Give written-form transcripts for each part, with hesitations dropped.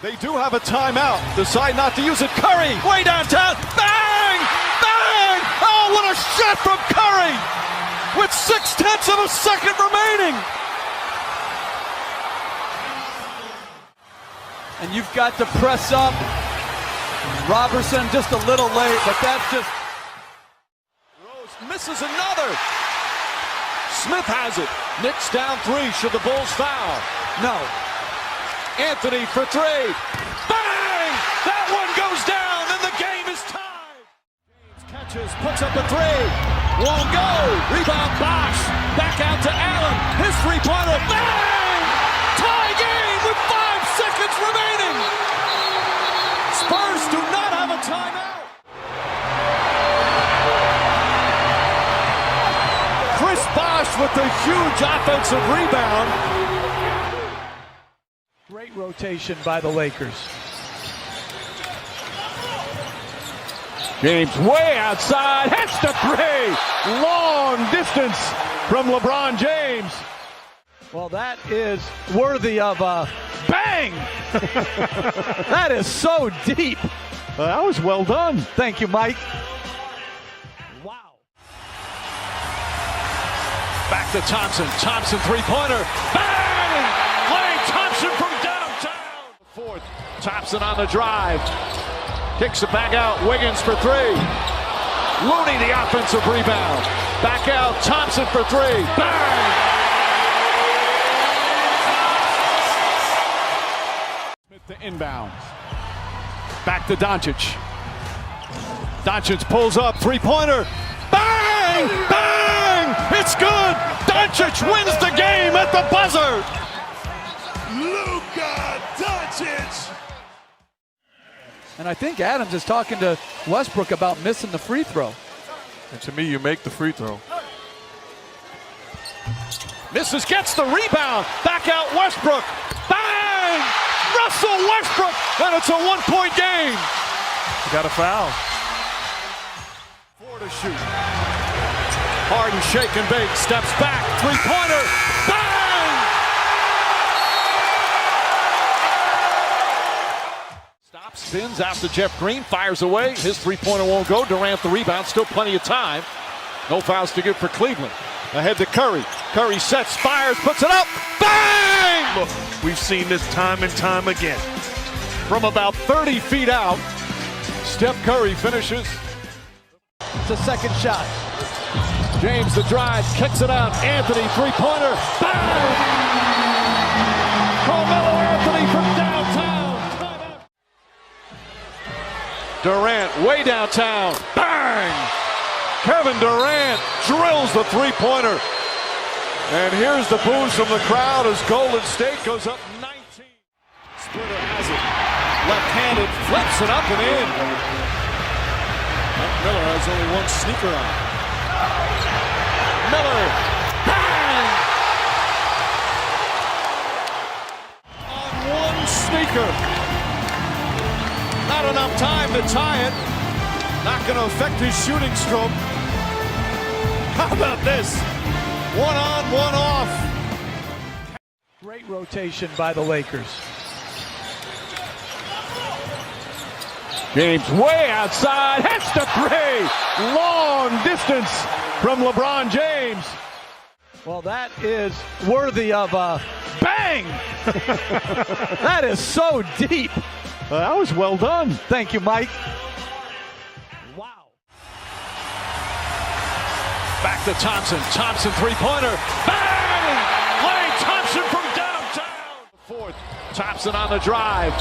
They do have a timeout. Decide not to use it. Curry, way downtown. Bang! Bang! Oh, what a shot from Curry! With 0.6 of a second remaining. And you've got to press up. Robertson just a little late, but that's just... Rose misses another. Smith has it. Knicks down 3. Should the Bulls foul? No. Anthony for 3. Bang! That one goes down, and the game is tied. James catches, puts up a 3. Won't go. Rebound Bosh. Back out to Allen. His three-pointer. Bang! Tie game with 5 seconds remaining. Spurs do not have a timeout. Chris Bosh with the huge offensive rebound. Great rotation by the Lakers. James way outside, hits the 3. Long distance from LeBron James. Well, that is worthy of a bang. That is so deep. That was well done. Thank you, Mike. Wow. Back to Thompson. Thompson three-pointer. Bang! Klay Thompson from downtown. Fourth. Thompson on the drive. Kicks it back out. Wiggins for 3. Looney the offensive rebound. Back out. Thompson for 3. Bang! Smith to inbound. Back to Doncic. Doncic pulls up. Three-pointer. Bang! Bang! It's good! Doncic wins the game at the buzzer! Luka Doncic! And I think Adams is talking to Westbrook about missing the free throw. And to me, you make the free throw. Misses, gets the rebound. Back out Westbrook. Bang! Russell Westbrook! And it's a one-point game. You got a foul. 4 to shoot. Harden shake and bake. Steps back. Three-pointer. Bang! Stops, spins after Jeff Green. Fires away. His three-pointer won't go. Durant the rebound. Still plenty of time. No fouls to give for Cleveland. Ahead to Curry. Curry sets, fires, puts it up. Bang! Look, we've seen this time and time again. From about 30 feet out, Steph Curry finishes. It's a second shot. James the drive, kicks it out. Anthony, three-pointer. Bang! Carmelo Anthony from downtown. Durant way downtown. Bang! Kevin Durant drills the three-pointer. And here's the booze from the crowd as Golden State goes up 19. Splitter has it. Left-handed, flips it up and in. Miller has only one sneaker on. Miller, bang! On one sneaker. Not enough time to tie it. Not going to affect his shooting stroke. How about this? One on, one off. Great rotation by the Lakers. James way outside, hits the 3. Long distance from LeBron James. Well, that is worthy of a bang. That is so deep. That was well done. Thank you, Mike. Back to Thompson. Thompson three-pointer. Bang! Klay Thompson from downtown. Fourth. Thompson on the drive.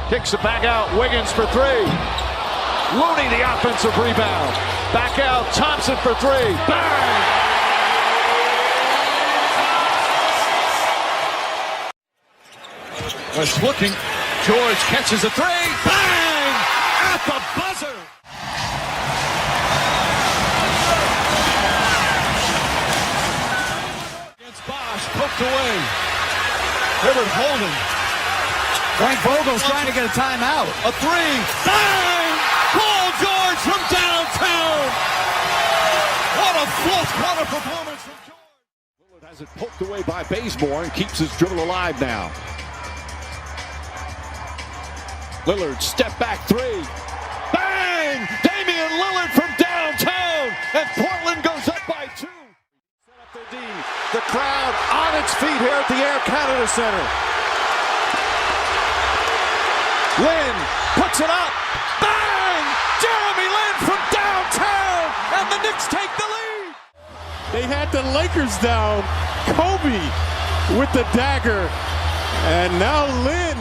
Kicks it back out. Wiggins for 3. Looney the offensive rebound. Back out. Thompson for 3. Bang! West looking. George catches a 3. Bang! At the buzzer. Poked away. Hibbert holding. Frank Vogel's trying to get a timeout. A 3. Bang! Paul George from downtown. What a fourth quarter performance from George. Lillard has it poked away by Bazemore and keeps his dribble alive now. Lillard, step back three. Bang! Damian Lillard from downtown, and Portland goes up by 2. Set up their D. The crowd on its feet here at the Air Canada Center. Lin puts it up. Bang! Jeremy Lin from downtown, and the Knicks take the lead. They had the Lakers down. Kobe with the dagger. And now Lin.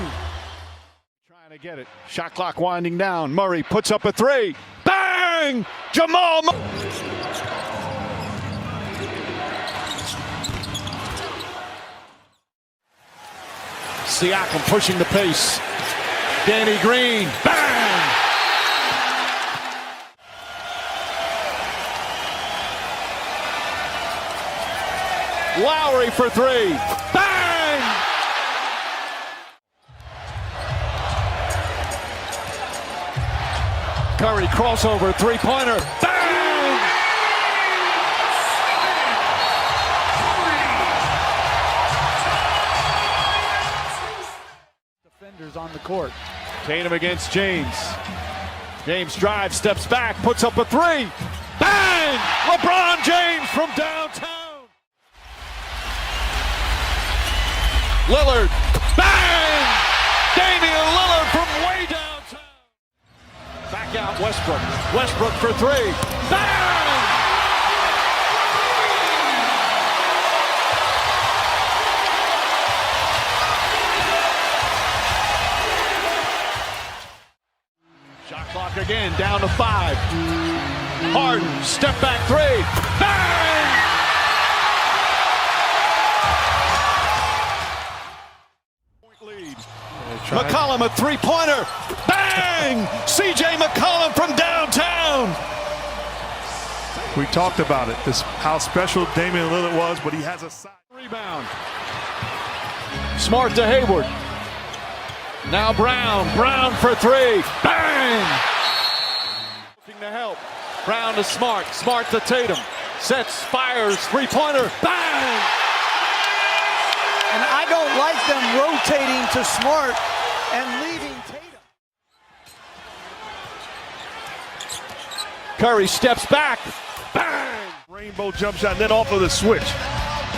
Trying to get it. Shot clock winding down. Murray puts up a 3. Bang! Jamal Murray. Siakam pushing the pace. Danny Green. Bang! Lowry for 3. Bang! Curry crossover, 3-pointer. Bang! Defenders on the court. Tatum against James. James drives, steps back, puts up a 3. Bang! LeBron James from downtown. Lillard. Bang! Damian Lillard from way downtown. Back out Westbrook. Westbrook for 3. Bang! Shot clock again, down to 5. Harden, step back 3. Bang! Point lead. McCollum a 3-pointer. Bang! CJ McCollum from downtown. We talked about it, how special Damian Lillard was, but he has a side. Rebound. Smart to Hayward. Now Brown. Brown for 3. Bang! Looking to help. Brown to Smart. Smart to Tatum. Sets, fires, 3-pointer. Bang! And I don't like them rotating to Smart and leaving Tatum. Curry steps back. Bang! Rainbow jump shot, and then off of the switch.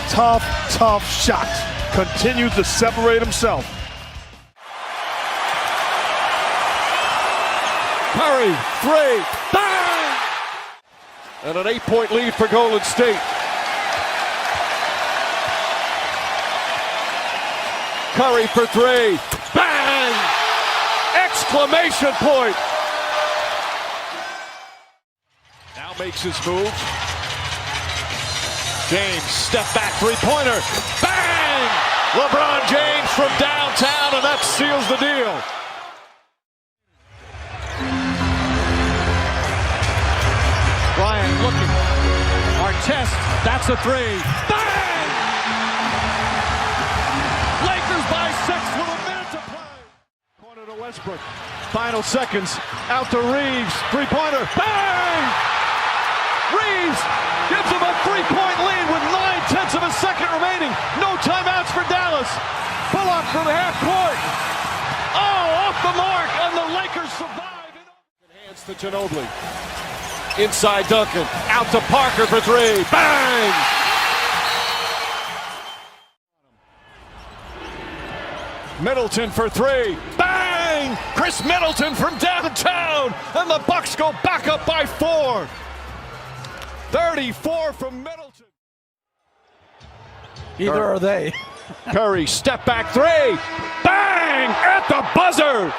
Tough shot. Continues to separate himself. Curry, 3. Bang! And an 8-point lead for Golden State. Curry for 3. Bang! Exclamation point! Now makes his move. James, step back 3-pointer. Bang! LeBron James from downtown, and that seals the deal. Bryant looking. Artest, that's a 3. Bang! Lakers by 6 with a minute to play. Corner to Westbrook. Final seconds. Out to Reeves. 3-pointer. Bang! Reeves gives him a 3-point lead with 9/10 of a second remaining. No timeouts for Dallas. Bullock from half court. Oh, off the mark, and the Lakers survive. Hands to Ginobili. Inside Duncan. Out to Parker for 3. Bang! Middleton for 3. Bang! Chris Middleton from downtown. And the Bucks go back up by 4. 34 from Middleton. Either are they. Curry, step back 3. Bang! At the buzzer.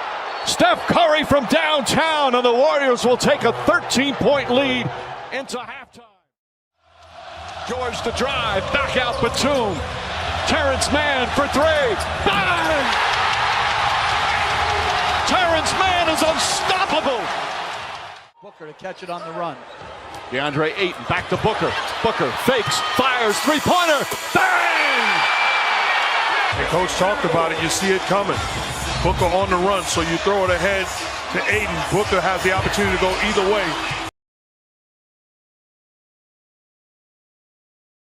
Steph Curry from downtown, and the Warriors will take a 13-point lead into halftime. George to drive, back out Batum. Terrence Mann for 3. Bang! Terrence Mann is unstoppable. Booker to catch it on the run. DeAndre Ayton back to Booker. Booker fakes, fires, 3-pointer. Bang! And Coach talked about it. You see it coming. Booker on the run, so you throw it ahead to Ayton. Booker has the opportunity to go either way.